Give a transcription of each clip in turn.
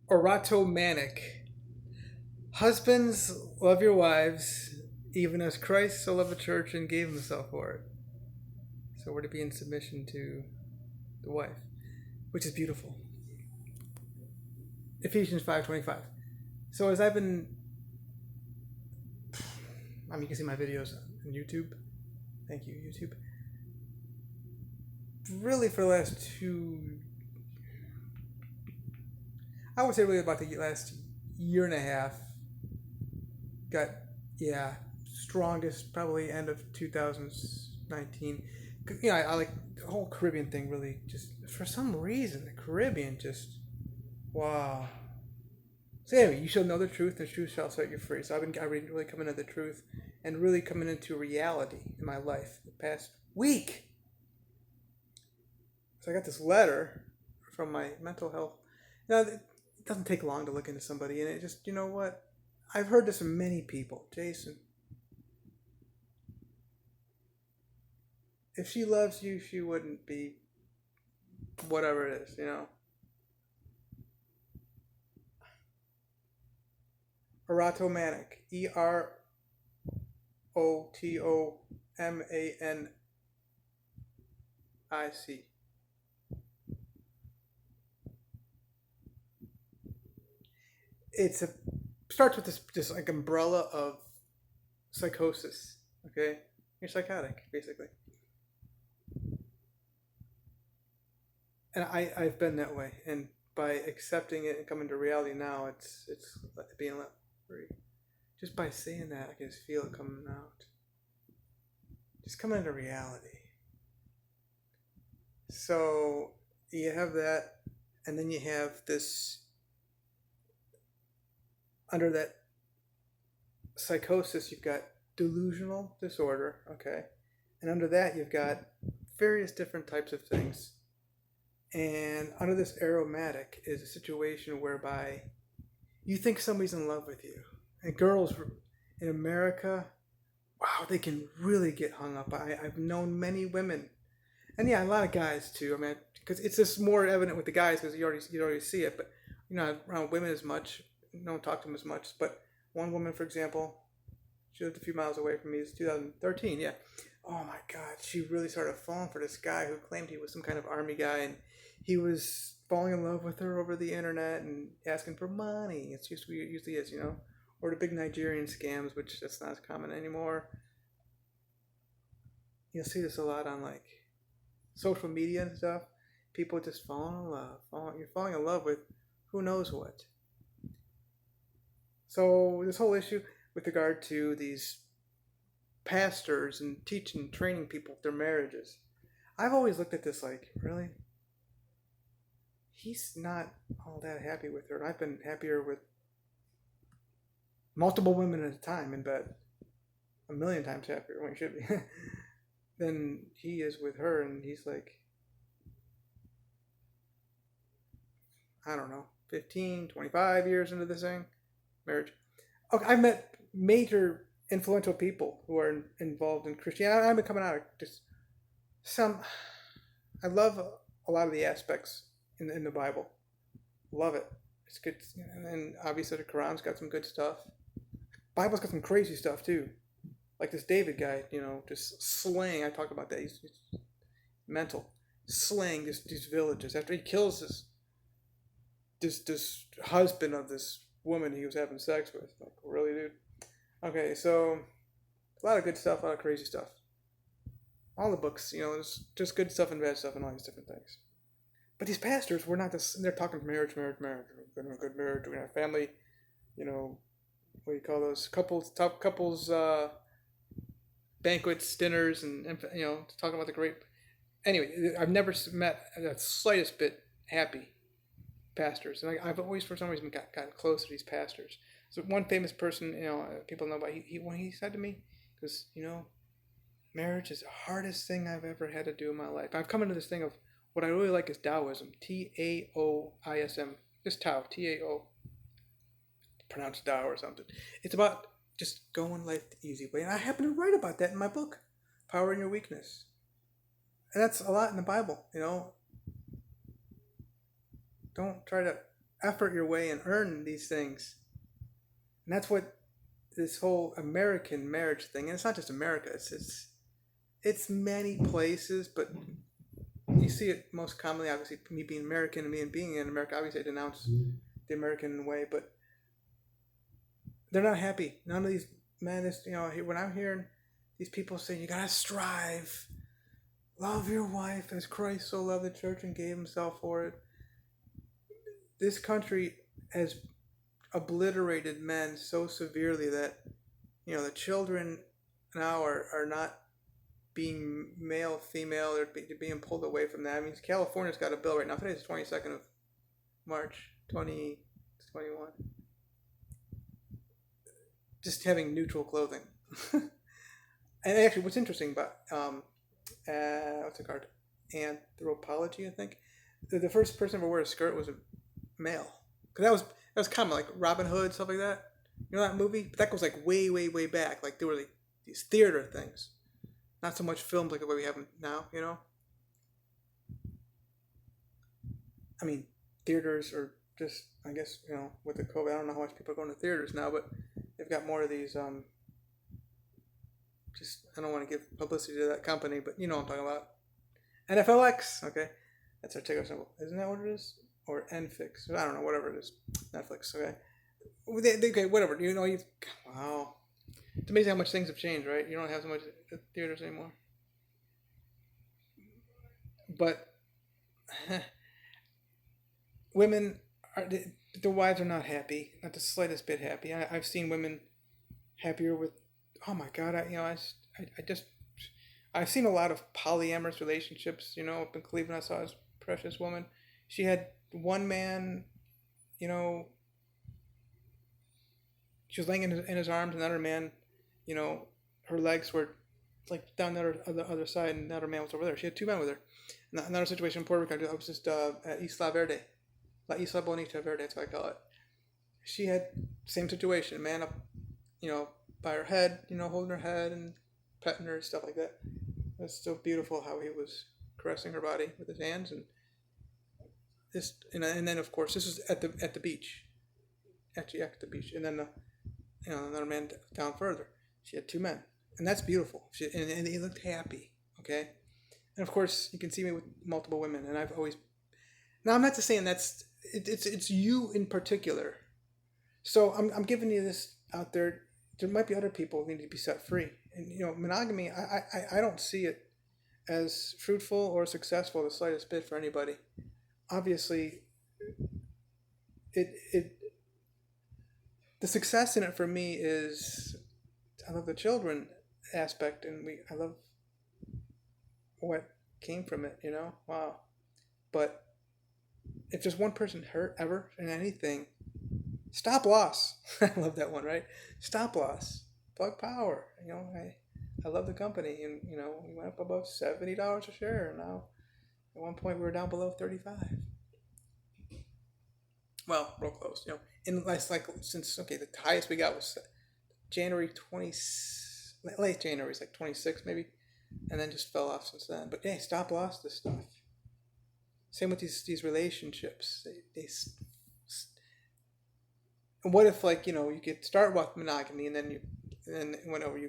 erotomanic. Husbands, love your wives, even as Christ so loved the church and gave himself for it. So we're to be in submission to the wife, which is beautiful. Ephesians 5:25. So as I've been, you can see my videos on YouTube. Thank you, YouTube. Really, for the last I would say really about the last year and a half, got, yeah, strongest probably end of 2019. I like the whole Caribbean thing. Really, just for some reason, the Caribbean just, wow. So anyway, you shall know the truth, and the truth shall set you free. So I've been really coming into the truth, and really coming into reality in my life the past week. So I got this letter from my mental health. Now it doesn't take long to look into somebody, and it just, you know what? I've heard this from many people. Jason, if she loves you, she wouldn't be whatever it is, Erotomanic. Erotomanic. It's a starts with this like umbrella of psychosis. Okay, you're psychotic basically, and I've been that way, and by accepting it and coming to reality now, it's being let free. Just by saying that, I can just feel it coming out. Just coming into reality. So you have that, and then you have this under that psychosis. You've got delusional disorder, okay, and under that you've got various different types of things. And under this aromatic is a situation whereby you think somebody's in love with you. And girls in America, wow, they can really get hung up. I've known many women, and yeah, a lot of guys too. I mean, because it's just more evident with the guys because you already see it. But around women as much, don't talk to them as much. But one woman, for example, she lived a few miles away from me. It's 2013. Yeah. Oh my God, she really started falling for this guy who claimed he was some kind of army guy, and he was falling in love with her over the internet and asking for money. It's just what it usually is, or the big Nigerian scams, which that's not as common anymore. You'll see this a lot on like social media and stuff. People just falling in love. You're falling in love with who knows what. So this whole issue with regard to these pastors and teaching, training people their marriages, I've always looked at this like, really? He's not all that happy with her. I've been happier with multiple women at a time in bed, a million times happier when he should be, than he is with her. And he's like, I don't know, 15, 25 years into this thing, marriage. Okay, I've met major influential people who are involved in Christianity. I've been coming out of just some. I love a lot of the aspects in the Bible. Love it. It's good, and obviously the Quran's got some good stuff. Bible's got some crazy stuff too, like this David guy. Just slaying. I talked about that. He's mental, slaying these villages after he kills this husband of this woman he was having sex with. Like, really, dude? Okay, so a lot of good stuff, a lot of crazy stuff. All the books, there's just good stuff and bad stuff and all these different things. But these pastors were not this. They're talking marriage. We're going to have a good marriage. We're going to have family. What do you call those top couples banquets, dinners, and talking about the great. Anyway, I've never met the slightest bit happy pastors, and I've always for some reason got close to these pastors. So one famous person, people know about. When he said to me, because marriage is the hardest thing I've ever had to do in my life. I've come into this thing of what I really like is Taoism. Taoism. Just Tao. Tao. Pronounced Tao or something. It's about just going life the easy way. And I happen to write about that in my book, Power in Your Weakness. And that's a lot in the Bible, Don't try to effort your way and earn these things. And that's what this whole American marriage thing, and it's not just America, it's many places, but you see it most commonly, obviously, me being American and me being in America, obviously I denounce the American way, but they're not happy. None of these men, when I'm hearing these people saying, you gotta strive, love your wife as Christ so loved the church and gave himself for it. This country has obliterated men so severely that, the children now are not being male, female, they're being pulled away from that. I mean, California's got a bill right now. Today's the 22nd of March, 2021. Just having neutral clothing. And actually, what's interesting about, what's it called? Anthropology, I think. The first person to ever wear a skirt was a male. Because that was common, like Robin Hood, stuff like that. You know that movie? But that goes like way, way, way back. Like there were like these theater things. Not so much films like the way we have them now, I mean, theaters are just, I guess, with the COVID, I don't know how much people are going to theaters now, but they've got more of these, I don't want to give publicity to that company, but you know what I'm talking about. NFLX, okay? That's our ticker symbol. Isn't that what it is? Or NFX. I don't know, whatever it is. Netflix, okay? Okay, whatever. Wow. It's amazing how much things have changed, right? You don't have so much theaters anymore. But women, their wives are not happy. Not the slightest bit happy. I've seen women happier with, oh my God, I've seen a lot of polyamorous relationships, up in Cleveland. I saw this precious woman. She had one man, she was laying in his arms, another man, her legs were like down the other side, and another man was over there. She had two men with her. Another situation in Puerto Rico, I was just at Isla Verde, La Isla Bonita Verde, that's what I call it. She had same situation, a man up, by her head, holding her head and petting her, stuff like that. It was so beautiful how he was caressing her body with his hands, and then of course this was at the beach, actually at the beach, and then another man down further. She had two men, and that's beautiful. And they looked happy, okay. And of course, you can see me with multiple women, and I've always. Now, I'm not just saying it's you in particular. So I'm giving you this out there. There might be other people who need to be set free, and monogamy. I don't see it as fruitful or successful the slightest bit for anybody. Obviously, the success in it for me is I love the children aspect, and I love what came from it, wow. But if just one person hurt ever in anything, stop loss. I love that one, right? Stop loss, plug power. I love the company, and we went up above $70 a share. Now, at one point we were down below 35. Well, real close. In last since the highest we got was January 20, late January, it's like 26 maybe. And then just fell off since then. But hey, stop loss this stuff. Same with these relationships. What if you could start with monogamy, and then whenever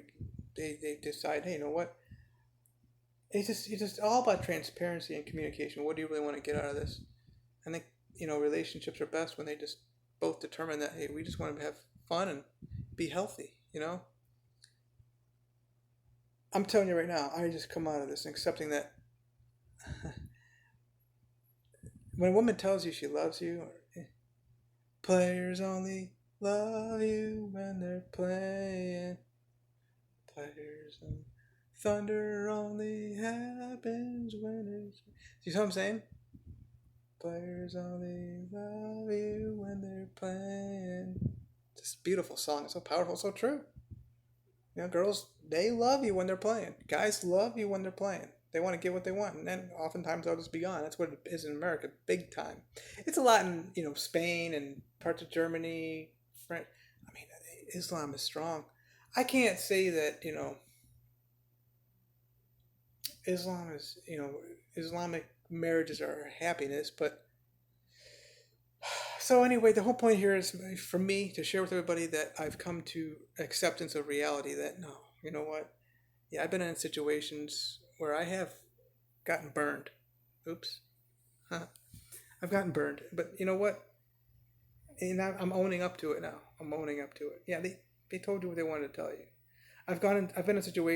they decide, hey, you know what? It's just all about transparency and communication. What do you really want to get out of this? I think relationships are best when they just both determine that, hey, we just want to have fun and be healthy. I'm telling you right now, I just come out of this accepting that when a woman tells you she loves you, players only love you when they're playing. Players only, thunder only happens when it's. See what I'm saying? Players only love you when they're playing. It's a beautiful song. It's so powerful, so true. Girls, they love you when they're playing. Guys love you when they're playing. They want to get what they want, and then oftentimes they'll just be gone. That's what it is in America, big time. It's a lot in Spain and parts of Germany, French. I mean, Islam is strong. I can't say that Islam is Islamic marriages are happiness, but So anyway, the whole point here is for me to share with everybody that I've come to acceptance of reality that no, you know what? Yeah, I've been in situations where I have gotten burned. Oops. Huh. I've gotten burned. But you know what? And I'm owning up to it now. I'm owning up to it. Yeah, they told you what they wanted to tell you. I've been in situations